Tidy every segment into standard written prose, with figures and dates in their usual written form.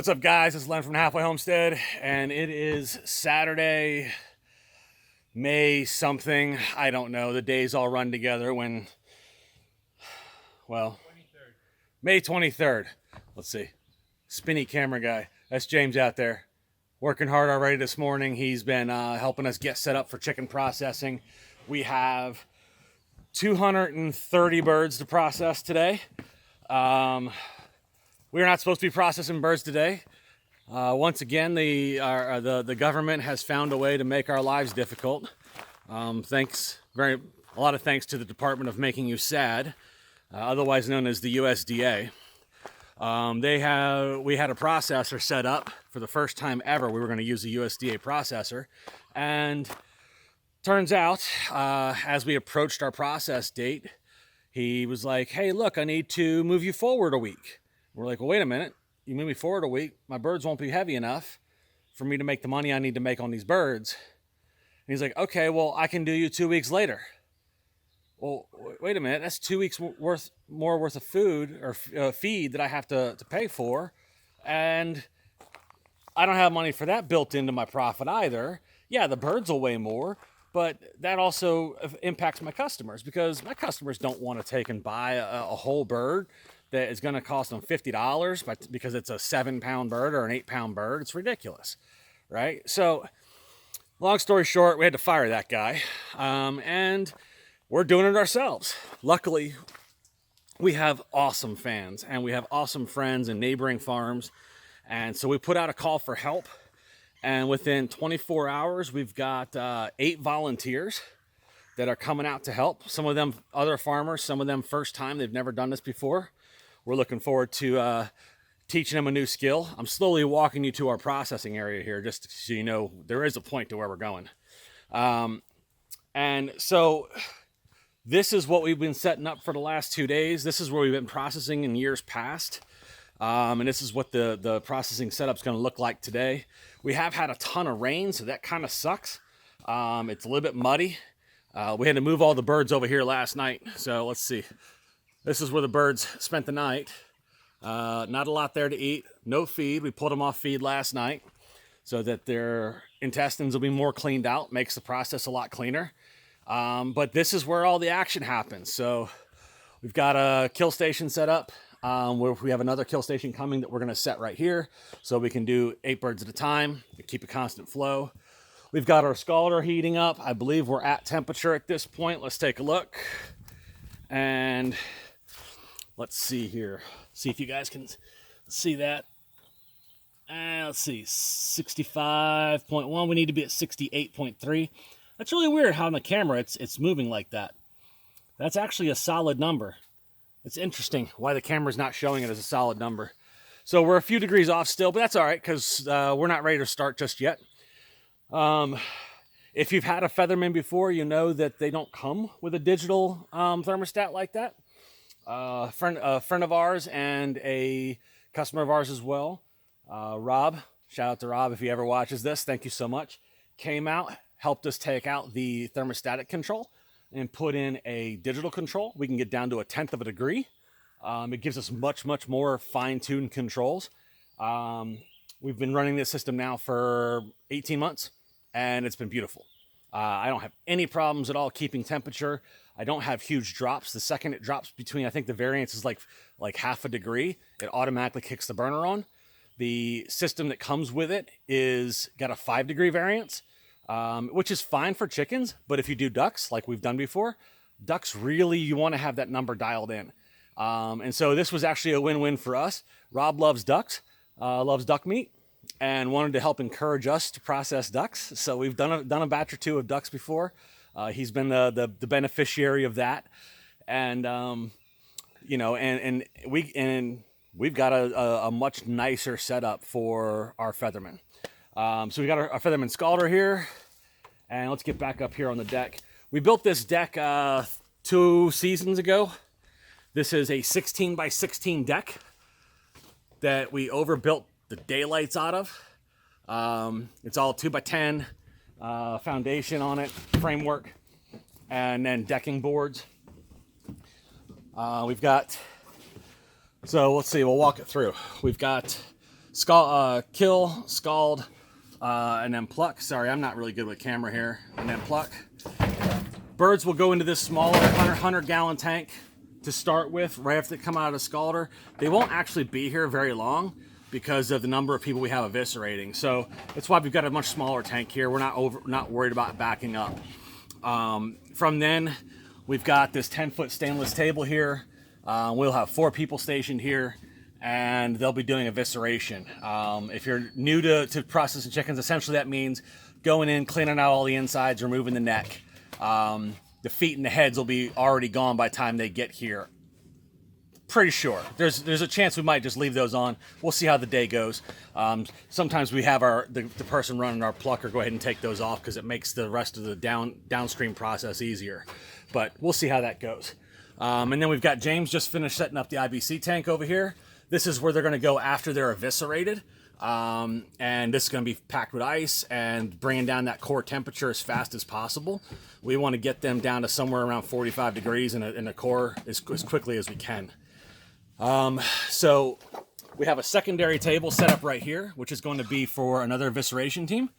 What's up, guys? It's Len from Halfway Homestead, and it is Saturday, May something. I don't know. The days all run together when, well, 23rd. May 23rd. Let's see. Spinny camera guy. That's James out there. Working hard already this morning. He's been helping us get set up for chicken processing. We have 230 birds to process today. We're not supposed to be processing birds today. Once again, the government has found a way to make our lives difficult. A lot of thanks to the Department of Making You Sad, otherwise known as the USDA. We had a processor set up for the first time ever. We were going to use a USDA processor, and turns out, as we approached our process date, he was like, "Hey, look, I need to move you forward a week." We're like, "Well, wait a minute. You move me forward a week, my birds won't be heavy enough for me to make the money I need to make on these birds." And he's like, "Okay, well, I can do you 2 weeks later." Well, wait a minute. That's 2 weeks worth of food or feed that I have to pay for. And I don't have money for that built into my profit either. Yeah, the birds will weigh more, but that also impacts my customers, because my customers don't want to take and buy a whole bird that is going to cost them $50 because it's a 7-pound bird or an 8-pound bird. It's ridiculous, right? So long story short, we had to fire that guy, and we're doing it ourselves. Luckily, we have awesome fans, and we have awesome friends in neighboring farms, and so we put out a call for help, and within 24 hours, we've got 8 volunteers that are coming out to help. Some of them other farmers, some of them first time. They've never done this before. We're looking forward to teaching them a new skill. I'm slowly walking you to our processing area here, just so you know there is a point to where we're going. And so this is what we've been setting up for the last 2 days. This is where we've been processing in years past. And this is what the processing setup's going to look like today. We have had a ton of rain, so that kind of sucks. It's a little bit muddy. We had to move all the birds over here last night. So let's see. This is where the birds spent the night. Not a lot there to eat. No feed. We pulled them off feed last night so that their intestines will be more cleaned out. Makes the process a lot cleaner. But this is where all the action happens. So we've got a kill station set up. We have another kill station coming that we're going to set right here so we can do 8 birds at a time to keep a constant flow. We've got our scalder heating up. I believe we're at temperature at this point. Let's take a look. And let's see here. See if you guys can see that. Let's see, 65.1. We need to be at 68.3. That's really weird how on the camera it's moving like that. That's actually a solid number. It's interesting why the camera's not showing it as a solid number. So we're a few degrees off still, but that's all right, because we're not ready to start just yet. If you've had a Featherman before, you know that they don't come with a digital thermostat like that. A friend of ours and a customer of ours as well, Rob, shout out to Rob if he ever watches this, thank you so much, came out, helped us take out the thermostatic control and put in a digital control. We can get down to 1/10 of a degree. It gives us much more fine-tuned controls. We've been running this system now for 18 months, and it's been beautiful. I don't have any problems at all keeping temperature. I don't have huge drops. The second it drops between, I think the variance is like half a degree, it automatically kicks the burner on. The system that comes with it is got a 5-degree variance, which is fine for chickens. But if you do ducks, like we've done before, ducks really, you want to have that number dialed in. And so this was actually a win-win for us. Rob loves ducks, loves duck meat, and wanted to help encourage us to process ducks. So we've done a batch or 2 of ducks before. He's been the beneficiary of that, and we've got a much nicer setup for our Featherman. So we got our Featherman scalder here, and let's get back up here on the deck. We built this deck 2 seasons ago. This is a 16 by 16 deck that we overbuilt the daylights out of. It's all 2 by 10. Foundation on it, framework, and then decking boards. We've got, so let's see, we'll walk it through. We've got kill, scald, and then pluck. Sorry, I'm not really good with camera here. And then pluck. Birds will go into this smaller 100-gallon tank to start with, right after they come out of the scalder. They won't actually be here very long because of the number of people we have eviscerating. So that's why we've got a much smaller tank here. We're not worried about backing up. From then, we've got this 10-foot stainless table here. We'll have 4 people stationed here, and they'll be doing evisceration. If you're new to processing chickens, essentially that means going in, cleaning out all the insides, removing the neck. The feet and the heads will be already gone by the time they get here. Pretty sure. There's a chance we might just leave those on. We'll see how the day goes. Sometimes we have the person running our plucker go ahead and take those off because it makes the rest of the downstream process easier. But we'll see how that goes. And then we've got James just finished setting up the IBC tank over here. This is where they're going to go after they're eviscerated. And this is going to be packed with ice and bringing down that core temperature as fast as possible. We want to get them down to somewhere around 45 degrees in the core as quickly as we can. So we have a secondary table set up right here, which is going to be for another evisceration team.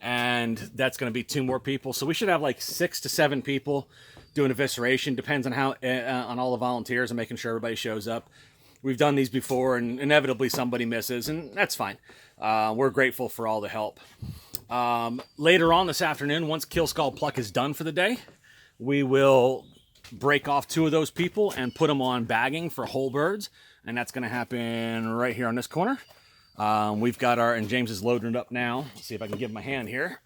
And that's going to be 2 more people. So we should have like 6 to 7 people doing evisceration. Depends on how on all the volunteers and making sure everybody shows up. We've done these before, and inevitably somebody misses, and that's fine. We're grateful for all the help. Later on this afternoon, once kill, scald, pluck is done for the day, we will break off 2 of those people and put them on bagging for whole birds, and that's going to happen right here on this corner. We've got and James is loading it up now. Let's see if I can give him a hand here.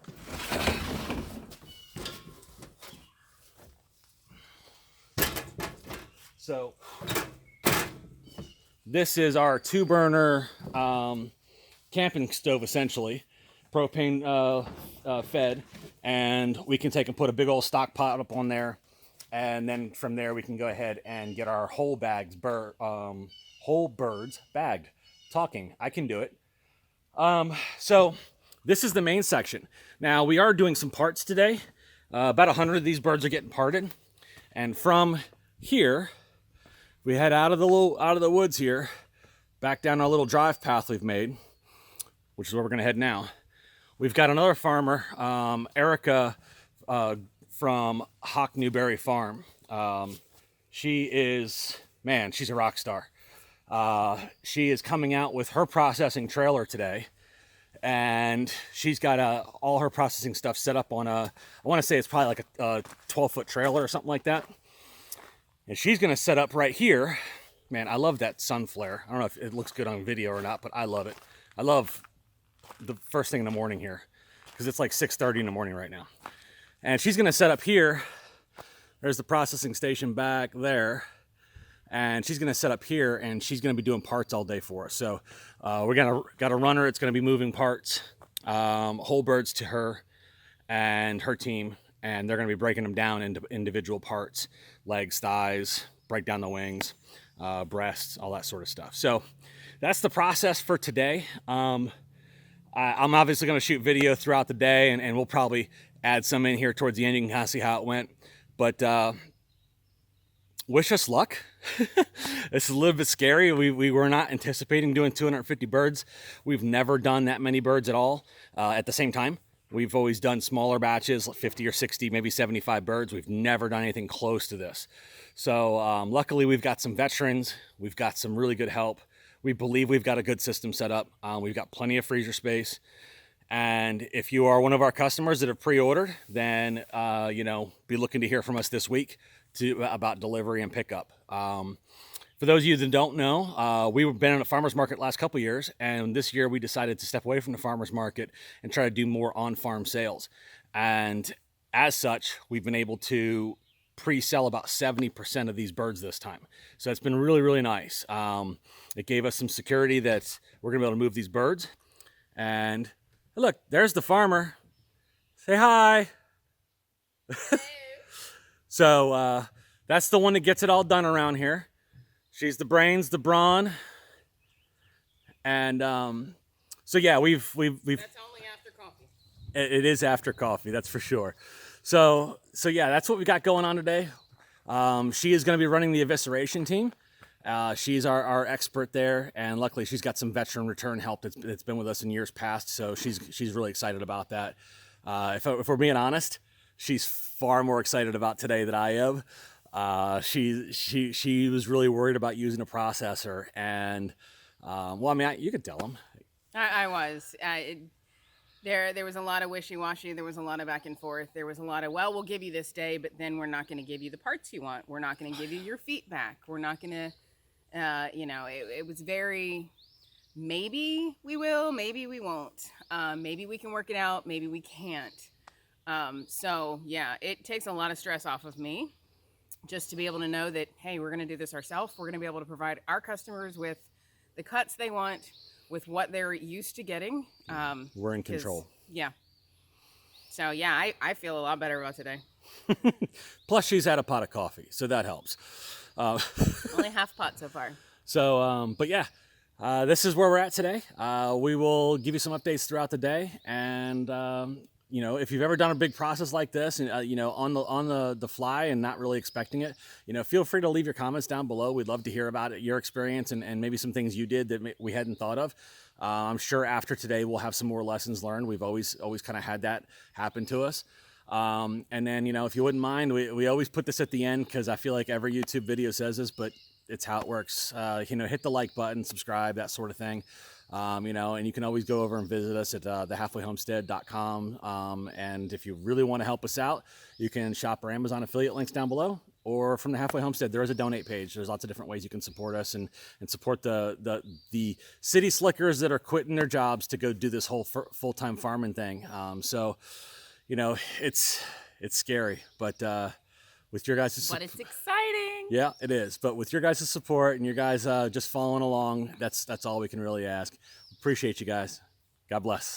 So this is our 2-burner camping stove, essentially, propane fed, and we can take and put a big old stock pot up on there, and then from there we can go ahead and get our whole birds bagged. Talking, I can do it. So this is the main section. Now we are doing some parts today. About 100 of these birds are getting parted, and from here we head out of the woods here, back down our little drive path we've made, which is where we're going to head now. We've got another farmer, Erica, from Hawk Newberry Farm. She's a rock star. She is coming out with her processing trailer today, and she's got all her processing stuff set up on I want to say it's probably like a 12-foot trailer or something like that. And she's going to set up right here. Man, I love that sun flare. I don't know if it looks good on video or not, but I love it. I love the first thing in the morning here because it's like 6:30 in the morning right now. And she's going to set up here. There's the processing station back there. And she's going to set up here, and she's going to be doing parts all day for us. So we're got a runner. It's going to be moving parts, whole birds to her and her team. And they're going to be breaking them down into individual parts, legs, thighs, break down the wings, breasts, all that sort of stuff. So that's the process for today. I'm obviously going to shoot video throughout the day, and we'll probably add some in here towards the end. You can kind of see how it went. But wish us luck. It's a little bit scary. We were not anticipating doing 250 birds. We've never done that many birds at all at the same time. We've always done smaller batches, like 50 or 60, maybe 75 birds. We've never done anything close to this. So luckily we've got some veterans. We've got some really good help. We believe we've got a good system set up. We've got plenty of freezer space. And if you are one of our customers that have pre-ordered, then, be looking to hear from us this week about delivery and pickup. For those of you that don't know, we've been in a farmer's market last couple years, and this year we decided to step away from the farmer's market and try to do more on-farm sales. And as such, we've been able to pre-sell about 70% of these birds this time. So it's been really, really nice. It gave us some security that we're gonna be able to move these birds. And look, there's the farmer. Say hi. So that's the one that gets it all done around here. She's the brains, the brawn, and so yeah, we've. That's only after coffee. It is after coffee, that's for sure. So yeah, that's what we got going on today. She is going to be running the evisceration team, She's our expert there, and luckily she's got some veteran return help that's been with us in years past, so she's really excited about that. If we're being honest, she's far more excited about today than I am. She was really worried about using a processor, and well, I mean, you could tell them. I was. There was a lot of wishy-washy. There was a lot of back and forth. There was a lot of, well, we'll give you this day, but then we're not going to give you the parts you want. We're not going to give you your feet back. We're not going to, it was very, maybe we will, maybe we won't. Maybe we can work it out. Maybe we can't. So yeah, it takes a lot of stress off of me just to be able to know that, hey, we're going to do this ourselves. We're going to be able to provide our customers with the cuts they want, with what they're used to getting. We're in control. Yeah. So yeah, I feel a lot better about today. Plus she's had a pot of coffee, so that helps. Only half pot so far. So, but yeah, this is where we're at today. We will give you some updates throughout the day, and if you've ever done a big process like this, and on the fly and not really expecting it, feel free to leave your comments down below. We'd love to hear about it, your experience, and maybe some things you did that we hadn't thought of. I'm sure after today we'll have some more lessons learned. We've always kind of had that happen to us. And then if you wouldn't mind, we always put this at the end because I feel like every YouTube video says this, but it's how it works. Hit the like button, subscribe, that sort of thing. And you can always go over and visit us at thehalfwayhomestead.com. And if you really want to help us out, you can shop our Amazon affiliate links down below, or from the Halfway Homestead, there is a donate page. There's lots of different ways you can support us and support the city slickers that are quitting their jobs to go do this whole full-time farming thing. It's scary, but with your guys' support, but it's exciting. Yeah, it is. But with your guys' support and your guys just following along, that's all we can really ask. Appreciate you guys. God bless.